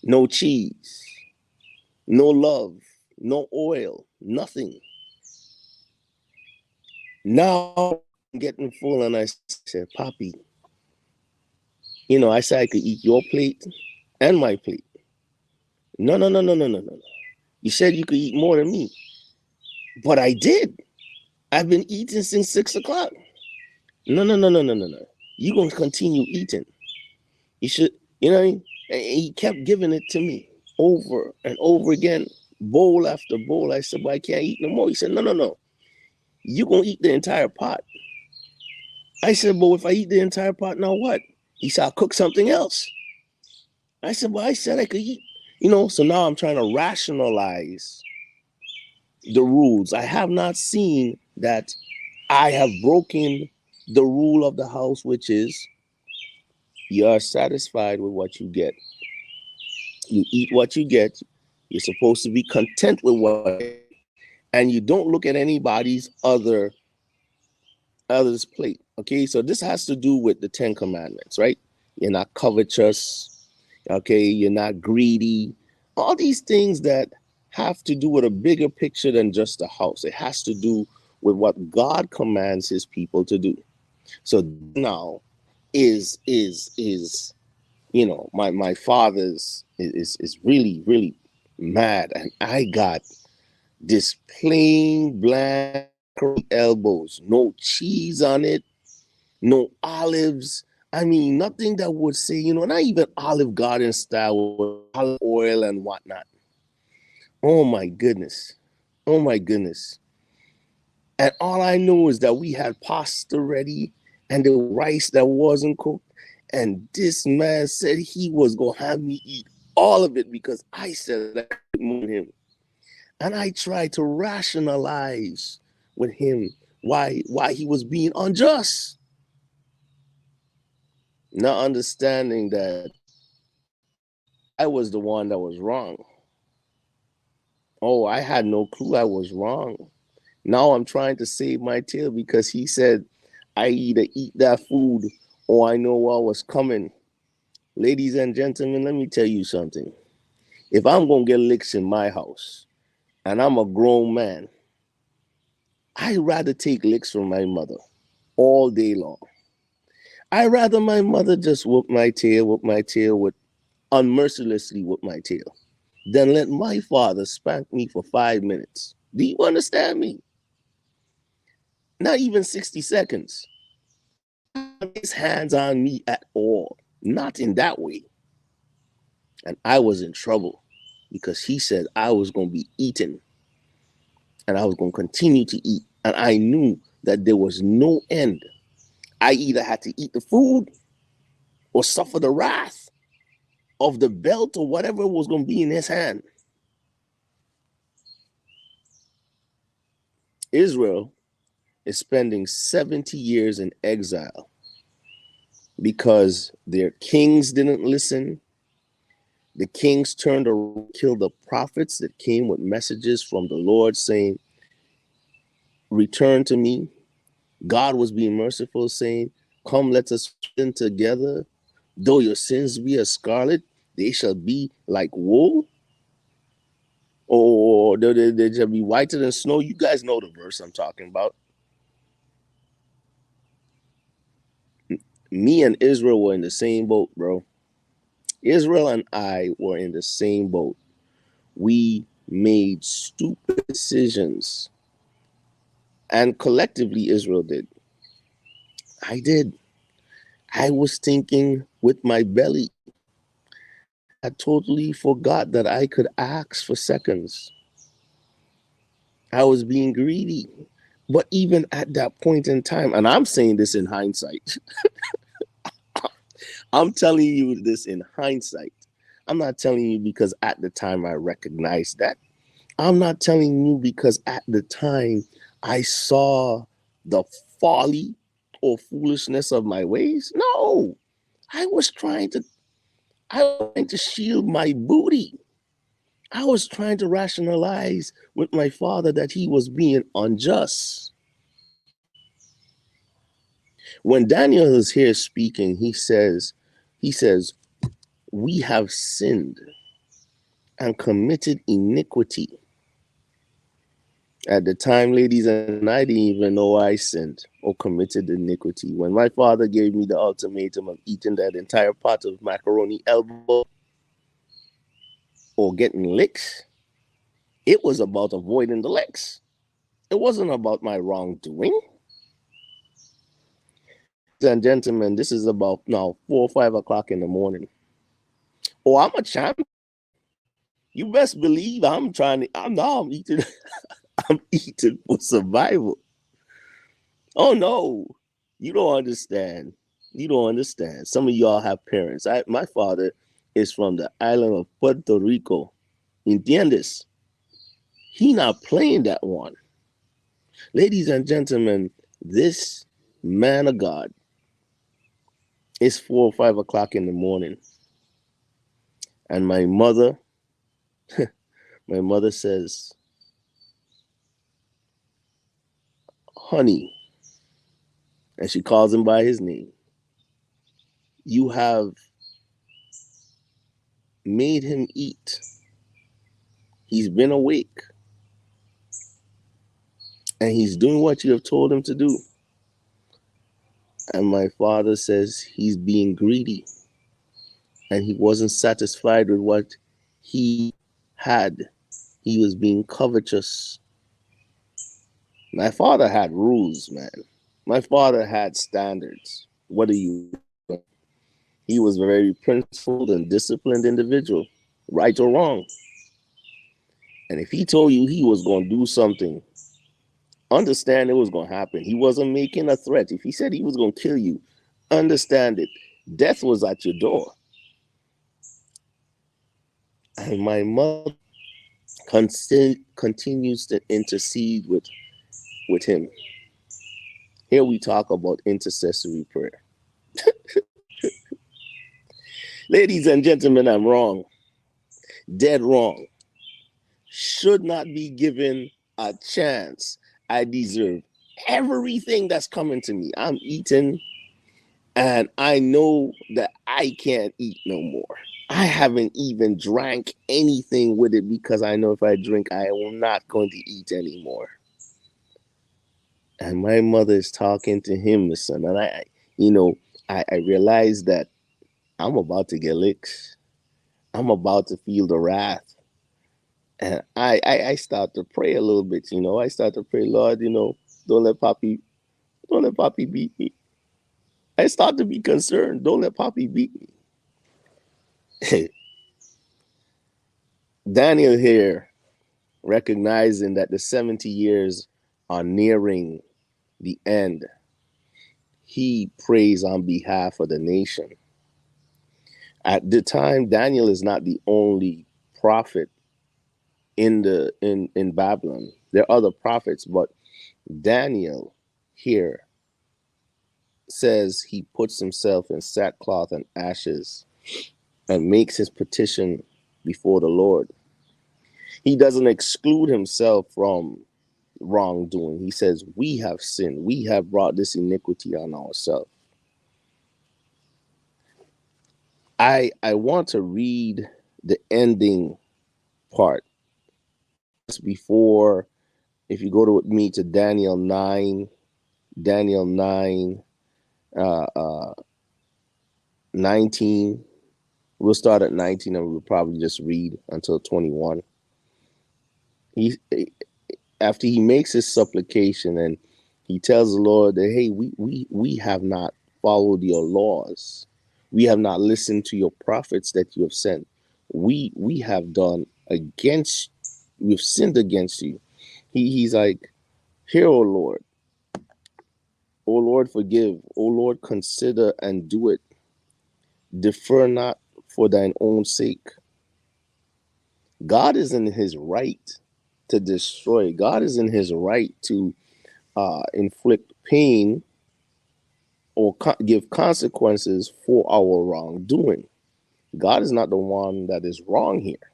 no cheese, no love, no oil, nothing. Now I'm getting full and I said, Poppy, I said I could eat your plate and my plate. No, no, no, no, no, no, no. You said you could eat more than me. But I did. I've been eating since 6 o'clock. No, no, no, no, no, no, no. You're going to continue eating. You should, and he kept giving it to me over and over again, bowl after bowl. I said, but I can't eat no more. He said, no, no, no. You're going to eat the entire pot. I said, but if I eat the entire pot, now what? He said, I'll cook something else. I said, well, I said I could eat. So now I'm trying to rationalize the rules. I have not seen that I have broken the rule of the house, which is you are satisfied with what you get. You eat what you get. You're supposed to be content with what you get, and you don't look at anybody's other's plate. Okay, so this has to do with the 10 Commandments, right? You're not covetous. Okay, you're not greedy. All these things that have to do with a bigger picture than just the house. It has to do with what God commands his people to do. So now is my father's is really really mad, and I got this plain bland elbows, no cheese on it, no olives. I mean, nothing that would say, not even Olive Garden style with olive oil and whatnot. Oh my goodness. Oh my goodness. And all I know is that we had pasta ready and the rice that wasn't cooked. And this man said he was going to have me eat all of it because I said I could moon him. And I tried to rationalize with him why he was being unjust. Not understanding that I was the one that was wrong. Oh, I had no clue I was wrong. Now I'm trying to save my tail because he said I either eat that food or I know what was coming. Ladies and gentlemen, let me tell you something. If I'm going to get licks in my house and I'm a grown man, I'd rather take licks from my mother all day long. I'd rather my mother just whoop my tail, with unmercilessly whoop my tail, than let my father spank me for 5 minutes. Do you understand me? Not even 60 seconds. His hands on me at all. Not in that way. And I was in trouble because he said I was going to be eaten and I was going to continue to eat. And I knew that there was no end. I either had to eat the food or suffer the wrath of the belt or whatever was going to be in his hand. Israel is spending 70 years in exile because their kings didn't listen. The kings turned around, killed the prophets that came with messages from the Lord saying, return to me. God was being merciful, saying, come, let us sin together. Though your sins be as scarlet, they shall be like wool. Or they shall be whiter than snow. You guys know the verse I'm talking about. Me and Israel were in the same boat, bro. Israel and I were in the same boat. We made stupid decisions. And collectively, Israel did. I did. I was thinking with my belly. I totally forgot that I could ask for seconds. I was being greedy. But even at that point in time, and I'm saying this in hindsight, I'm telling you this in hindsight. I'm not telling you because at the time I recognized that. I'm not telling you because at the time I saw the folly or foolishness of my ways. No, I was trying to shield my booty. I was trying to rationalize with my father that he was being unjust. When Daniel is here speaking, he says, we have sinned. and committed iniquity. At the time, ladies, and I didn't even know I sinned or committed iniquity. When my father gave me the ultimatum of eating that entire pot of macaroni elbow or getting licks, it was about avoiding the licks. It wasn't about my wrongdoing. And gentlemen, this is about now 4 or 5 o'clock in the morning. Oh, I'm a champion. You best believe I'm eating, I'm eating for survival. Oh no, you don't understand. You don't understand. Some of y'all have parents. My father is from the island of Puerto Rico. ¿Entiendes? He not playing that one. Ladies and gentlemen, this man of God, it's 4 or 5 o'clock in the morning. And my mother says, honey, and she calls him by his name. You have made him eat. He's been awake. And he's doing what you have told him to do. And my father says he's being greedy. And he wasn't satisfied with what he had. He was being covetous. My father had rules, man. My father had standards. What are you doing? He was a very principled and disciplined individual, right or wrong. And if he told you he was going to do something, understand it was going to happen. He wasn't making a threat. If he said he was going to kill you, understand it. Death was at your door. And my mother continues to intercede with him. Here we talk about intercessory prayer. Ladies and gentlemen, I'm wrong. Dead wrong. Should not be given a chance. I deserve everything that's coming to me. I'm eating, and I know that I can't eat no more. I haven't even drank anything with it because I know if I drink, I am not going to eat anymore. And my mother is talking to him, son, and I realize that I'm about to get licked. I'm about to feel the wrath. And I start to pray a little bit, I start to pray, Lord, don't let Poppy beat me. I start to be concerned. Don't let Poppy beat me. Daniel here, recognizing that the 70 years are nearing the end, he prays on behalf of the nation. At the time, Daniel is not the only prophet in Babylon. There are other prophets, but Daniel here says he puts himself in sackcloth and ashes and makes his petition before the Lord. He doesn't exclude himself from wrongdoing. He says, we have sinned. We have brought this iniquity on ourselves. I want to read the ending part before, if you go to me to Daniel 9, 19. We'll start at 19 and we'll probably just read until 21. After he makes his supplication and he tells the Lord that, hey, we have not followed your laws. We have not listened to your prophets that you have sent. We have we've sinned against you. He's like, hear, O Lord. O Lord, forgive. O Lord, consider and do it. Defer not for thine own sake. God is in his right to destroy. God is in his right to inflict pain or give consequences for our wrongdoing. God is not the one that is wrong here.